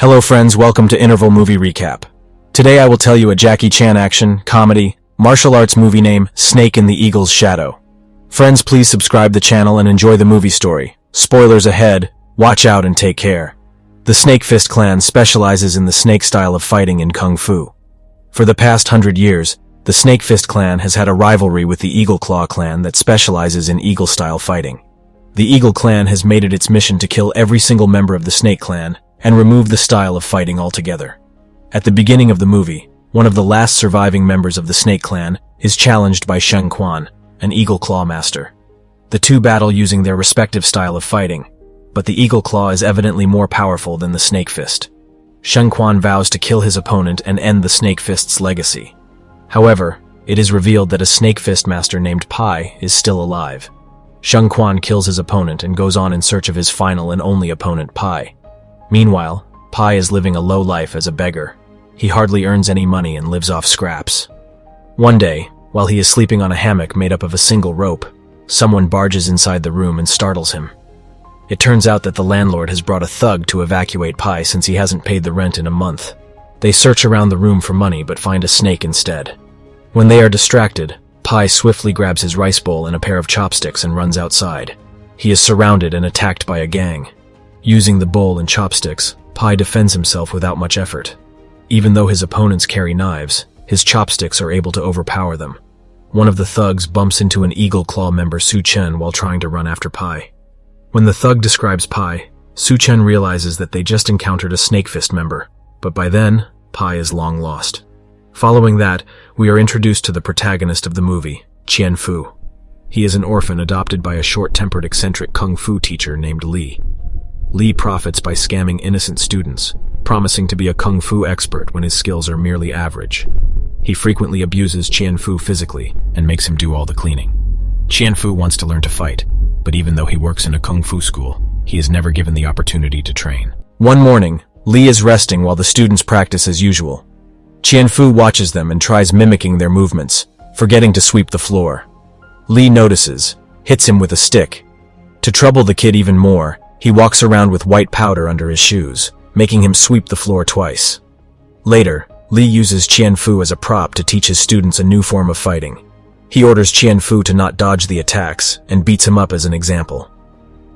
Hello friends, welcome to Interval Movie Recap. Today I will tell you a Jackie Chan action, comedy, martial arts movie named Snake in the Eagle's Shadow. Friends, please subscribe the channel and enjoy the movie story. Spoilers ahead, watch out and take care. The Snake Fist clan specializes in the snake style of fighting in Kung Fu. For the past 100 years, the Snake Fist clan has had a rivalry with the Eagle Claw clan that specializes in Eagle-style fighting. The Eagle clan has made it its mission to kill every single member of the Snake clan and remove the style of fighting altogether. At the beginning of the movie, one of the last surviving members of the Snake clan is challenged by Sheng Quan, an Eagle Claw master. The two battle using their respective style of fighting, but the Eagle Claw is evidently more powerful than the Snake Fist. Sheng Quan vows to kill his opponent and end the Snake Fist's legacy. However, it is revealed that a Snake Fist master named Pai is still alive. Sheng Quan kills his opponent and goes on in search of his final and only opponent, Pai. Meanwhile, Pai is living a low life as a beggar. He hardly earns any money and lives off scraps. One day, while he is sleeping on a hammock made up of a single rope, someone barges inside the room and startles him. It turns out that the landlord has brought a thug to evacuate Pai since he hasn't paid the rent in a month. They search around the room for money but find a snake instead. When they are distracted, Pai swiftly grabs his rice bowl and a pair of chopsticks and runs outside. He is surrounded and attacked by a gang. Using the bowl and chopsticks, Pai defends himself without much effort. Even though his opponents carry knives, his chopsticks are able to overpower them. One of the thugs bumps into an Eagle Claw member, Su Chen, while trying to run after Pai. When the thug describes Pai, Su Chen realizes that they just encountered a Snake Fist member, but by then, Pai is long lost. Following that, we are introduced to the protagonist of the movie, Chien Fu. He is an orphan adopted by a short-tempered eccentric Kung Fu teacher named Li. Li profits by scamming innocent students, promising to be a Kung Fu expert when his skills are merely average. He frequently abuses Chien Fu physically and makes him do all the cleaning. Chien Fu wants to learn to fight, but even though he works in a Kung Fu school, he is never given the opportunity to train. One morning, Li is resting while the students practice as usual. Chien Fu watches them and tries mimicking their movements, forgetting to sweep the floor. Li notices, hits him with a stick. To trouble the kid even more, he walks around with white powder under his shoes, making him sweep the floor twice. Later, Li uses Chien Fu as a prop to teach his students a new form of fighting. He orders Chien Fu to not dodge the attacks and beats him up as an example.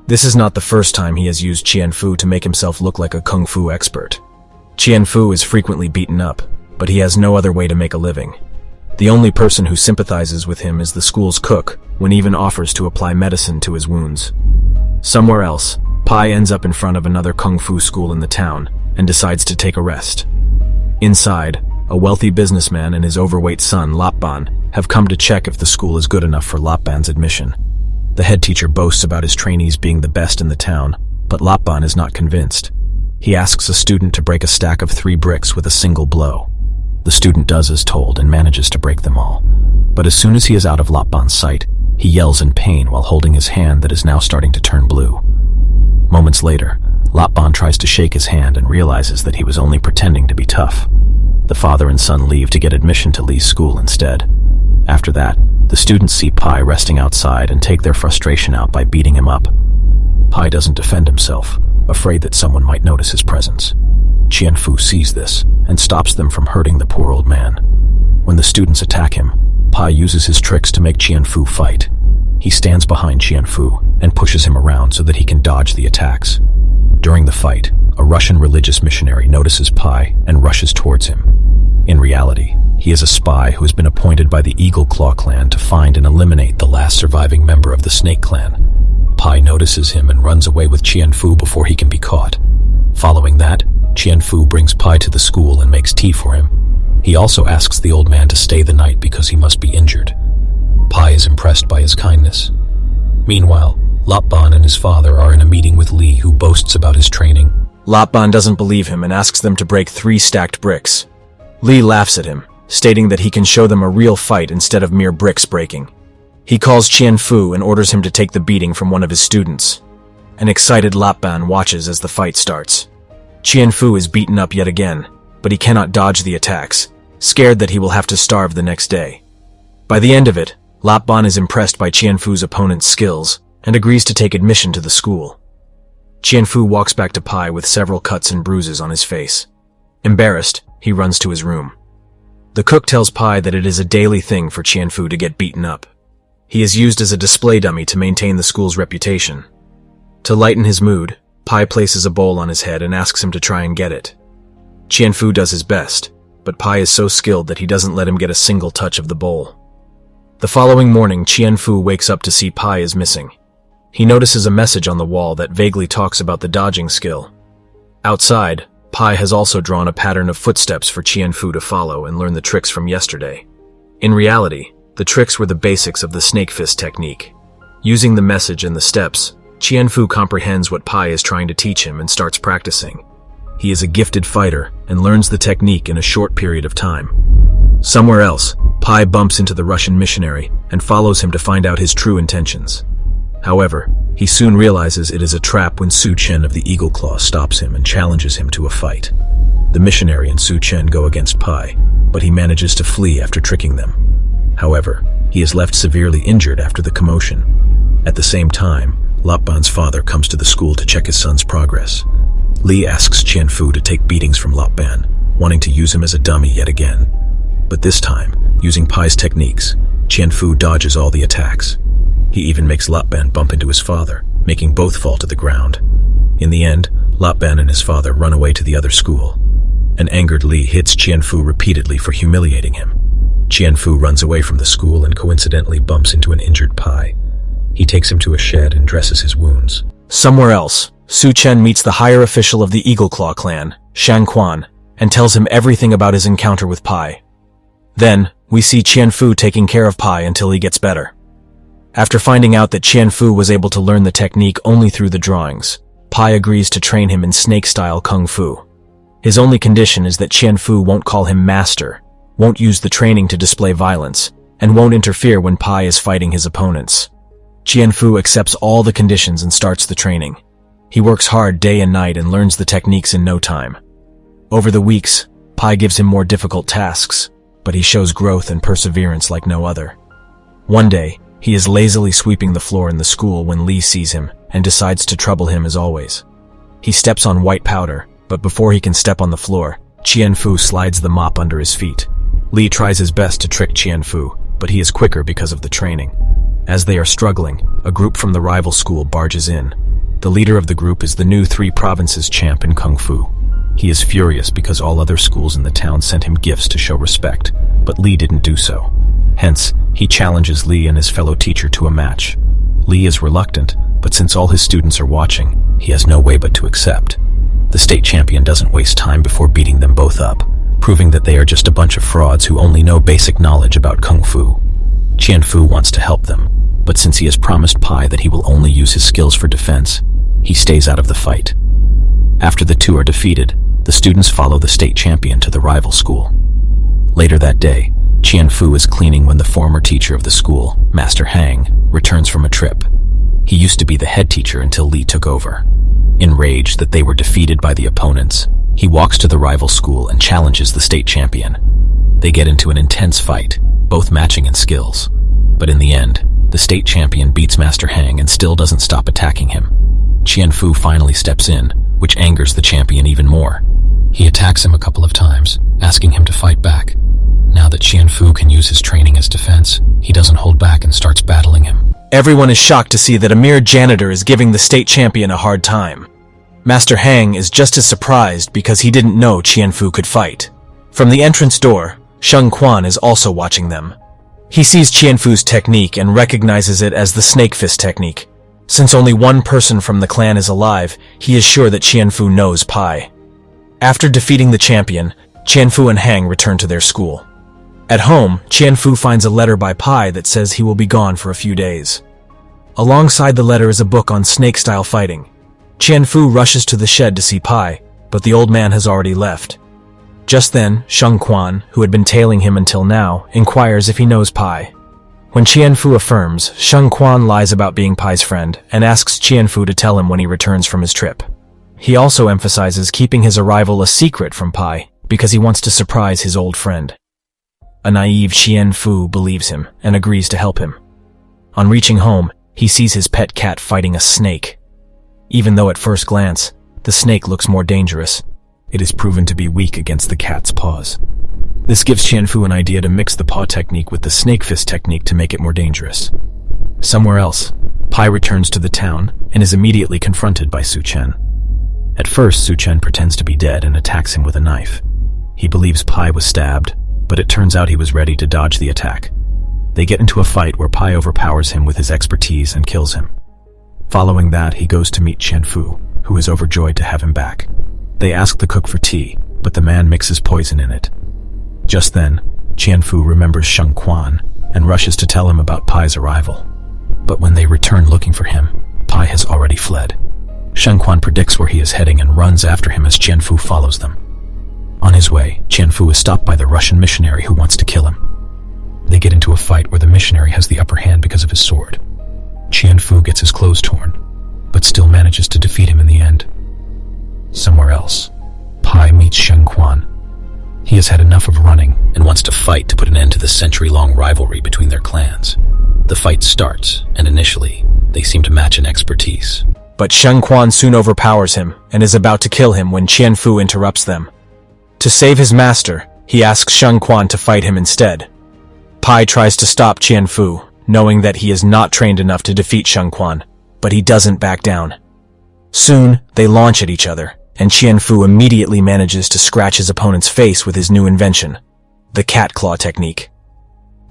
This is not the first time he has used Chien Fu to make himself look like a Kung Fu expert. Chien Fu is frequently beaten up, but he has no other way to make a living. The only person who sympathizes with him is the school's cook, when even offers to apply medicine to his wounds. Somewhere else, Pai ends up in front of another Kung Fu school in the town and decides to take a rest. Inside, a wealthy businessman and his overweight son, Lopban, have come to check if the school is good enough for Lopban's admission. The head teacher boasts about his trainees being the best in the town, but Lopban is not convinced. He asks a student to break a stack of 3 bricks with a single blow. The student does as told and manages to break them all. But as soon as he is out of Lopban's sight, he yells in pain while holding his hand that is now starting to turn blue. Moments later, Lopban tries to shake his hand and realizes that he was only pretending to be tough. The father and son leave to get admission to Li's school instead. After that, the students see Pai resting outside and take their frustration out by beating him up. Pai doesn't defend himself, afraid that someone might notice his presence. Chien Fu sees this and stops them from hurting the poor old man. When the students attack him, Pai uses his tricks to make Chien Fu fight. He stands behind Chien Fu and pushes him around so that he can dodge the attacks. During the fight, a Russian religious missionary notices Pai and rushes towards him. In reality, he is a spy who has been appointed by the Eagle Claw clan to find and eliminate the last surviving member of the Snake clan. Pai notices him and runs away with Chien Fu before he can be caught. Following that, Chien Fu brings Pai to the school and makes tea for him. He also asks the old man to stay the night because he must be injured. Pai is impressed by his kindness. Meanwhile, Lopban and his father are in a meeting with Li, who boasts about his training. Lopban doesn't believe him and asks them to break 3 stacked bricks. Li laughs at him, stating that he can show them a real fight instead of mere bricks breaking. He calls Chien Fu and orders him to take the beating from one of his students. An excited Lopban watches as the fight starts. Chien Fu is beaten up yet again, but he cannot dodge the attacks, scared that he will have to starve the next day. By the end of it, Lopban is impressed by Chien Fu's opponent's skills and agrees to take admission to the school. Chien Fu walks back to Pai with several cuts and bruises on his face. Embarrassed, he runs to his room. The cook tells Pai that it is a daily thing for Chien Fu to get beaten up. He is used as a display dummy to maintain the school's reputation. To lighten his mood, Pai places a bowl on his head and asks him to try and get it. Chien Fu does his best, but Pai is so skilled that he doesn't let him get a single touch of the bowl. The following morning, Chien Fu wakes up to see Pai is missing. He notices a message on the wall that vaguely talks about the dodging skill. Outside, Pai has also drawn a pattern of footsteps for Chien Fu to follow and learn the tricks from yesterday. In reality, the tricks were the basics of the snake fist technique. Using the message and the steps, Chien Fu comprehends what Pai is trying to teach him and starts practicing. He is a gifted fighter and learns the technique in a short period of time. Somewhere else, Pai bumps into the Russian missionary and follows him to find out his true intentions. However, he soon realizes it is a trap when Su Chen of the Eagle Claw stops him and challenges him to a fight. The missionary and Su Chen go against Pai, but he manages to flee after tricking them. However, he is left severely injured after the commotion. At the same time, Lopban's father comes to the school to check his son's progress. Li asks Chien Fu to take beatings from Lopban, wanting to use him as a dummy yet again. But this time, using Pai's techniques, Chien Fu dodges all the attacks. He even makes Lopban bump into his father, making both fall to the ground. In the end, Lopban and his father run away to the other school. An angered Li hits Chien Fu repeatedly for humiliating him. Chien Fu runs away from the school and coincidentally bumps into an injured Pai. He takes him to a shed and dresses his wounds. Somewhere else, Su Chen meets the higher official of the Eagle Claw clan, Shang Quan, and tells him everything about his encounter with Pai. Then, we see Chien Fu taking care of Pai until he gets better. After finding out that Chien Fu was able to learn the technique only through the drawings, Pai agrees to train him in snake-style kung fu. His only condition is that Chien Fu won't call him master, won't use the training to display violence, and won't interfere when Pai is fighting his opponents. Chien Fu accepts all the conditions and starts the training. He works hard day and night and learns the techniques in no time. Over the weeks, Pai gives him more difficult tasks, but he shows growth and perseverance like no other. One day, he is lazily sweeping the floor in the school when Li sees him and decides to trouble him as always. He steps on white powder, but before he can step on the floor, Chien Fu slides the mop under his feet. Li tries his best to trick Chien Fu, but he is quicker because of the training. As they are struggling, a group from the rival school barges in. The leader of the group is the new 3 provinces champ in Kung Fu. He is furious because all other schools in the town sent him gifts to show respect, but Li didn't do so. Hence, he challenges Li and his fellow teacher to a match. Li is reluctant, but since all his students are watching, he has no way but to accept. The state champion doesn't waste time before beating them both up, proving that they are just a bunch of frauds who only know basic knowledge about Kung Fu. Chien Fu wants to help them, but since he has promised Pai that he will only use his skills for defense, he stays out of the fight. After the two are defeated, the students follow the state champion to the rival school. Later that day, Chien Fu is cleaning when the former teacher of the school, Master Hang, returns from a trip. He used to be the head teacher until Li took over. Enraged that they were defeated by the opponents, he walks to the rival school and challenges the state champion. They get into an intense fight, both matching in skills. But in the end, the state champion beats Master Hang and still doesn't stop attacking him. Chien Fu finally steps in, which angers the champion even more. He attacks him a couple of times, asking him to fight back. Now that Chien Fu can use his training as defense, he doesn't hold back and starts battling him. Everyone is shocked to see that a mere janitor is giving the state champion a hard time. Master Hang is just as surprised because he didn't know Chien Fu could fight. From the entrance door, Shang Quan is also watching them. He sees Chien Fu's technique and recognizes it as the snake fist technique. Since only one person from the clan is alive, he is sure that Chien Fu knows Pai. After defeating the champion, Chien Fu and Hang return to their school. At home, Chien Fu finds a letter by Pai that says he will be gone for a few days. Alongside the letter is a book on snake-style fighting. Chien Fu rushes to the shed to see Pai, but the old man has already left. Just then, Shang Quan, who had been tailing him until now, inquires if he knows Pai. When Chien Fu affirms, Shang Quan lies about being Pai's friend and asks Chien Fu to tell him when he returns from his trip. He also emphasizes keeping his arrival a secret from Pai because he wants to surprise his old friend. A naive Chien Fu believes him and agrees to help him. On reaching home, he sees his pet cat fighting a snake. Even though at first glance, the snake looks more dangerous, it is proven to be weak against the cat's paws. This gives Chien Fu an idea to mix the paw technique with the snake fist technique to make it more dangerous. Somewhere else, Pai returns to the town and is immediately confronted by Su Chen. At first, Su Chen pretends to be dead and attacks him with a knife. He believes Pai was stabbed, but it turns out he was ready to dodge the attack. They get into a fight where Pai overpowers him with his expertise and kills him. Following that, he goes to meet Chien Fu, who is overjoyed to have him back. They ask the cook for tea, but the man mixes poison in it. Just then, Chien Fu remembers Sheng Quan and rushes to tell him about Pai's arrival. But when they return looking for him, Pai has already fled. Sheng Quan predicts where he is heading and runs after him as Chien Fu follows them. On his way, Chien Fu is stopped by the Russian missionary who wants to kill him. They get into a fight where the missionary has the upper hand because of his sword. Chien Fu gets his clothes torn, but still manages to defeat him in the end. Somewhere else, Pai meets Sheng Quan. He has had enough of running and wants to fight to put an end to the century-long rivalry between their clans. The fight starts, and initially, they seem to match in expertise. But Sheng Quan soon overpowers him and is about to kill him when Chien Fu interrupts them. To save his master, he asks Sheng Quan to fight him instead. Pai tries to stop Chien Fu, knowing that he is not trained enough to defeat Sheng Quan, but he doesn't back down. Soon, they launch at each other, and Chien Fu immediately manages to scratch his opponent's face with his new invention, the cat claw technique.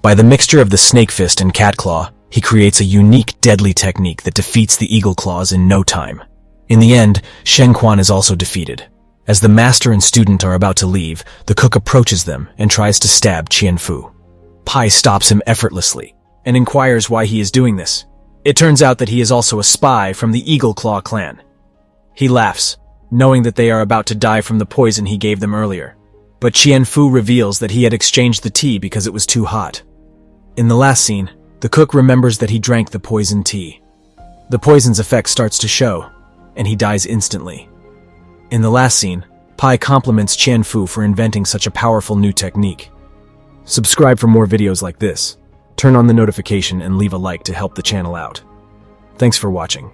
By the mixture of the snake fist and cat claw, he creates a unique, deadly technique that defeats the eagle claws in no time. In the end, Sheng Quan is also defeated. As the master and student are about to leave, the cook approaches them and tries to stab Chien Fu. Pai stops him effortlessly and inquires why he is doing this. It turns out that he is also a spy from the Eagle Claw clan. He laughs, knowing that they are about to die from the poison he gave them earlier. But Chien Fu reveals that he had exchanged the tea because it was too hot. In the last scene, the cook remembers that he drank the poisoned tea. The poison's effect starts to show, and he dies instantly. In the last scene, Pai compliments Chien Fu for inventing such a powerful new technique. Subscribe for more videos like this. Turn on the notification and leave a like to help the channel out. Thanks for watching.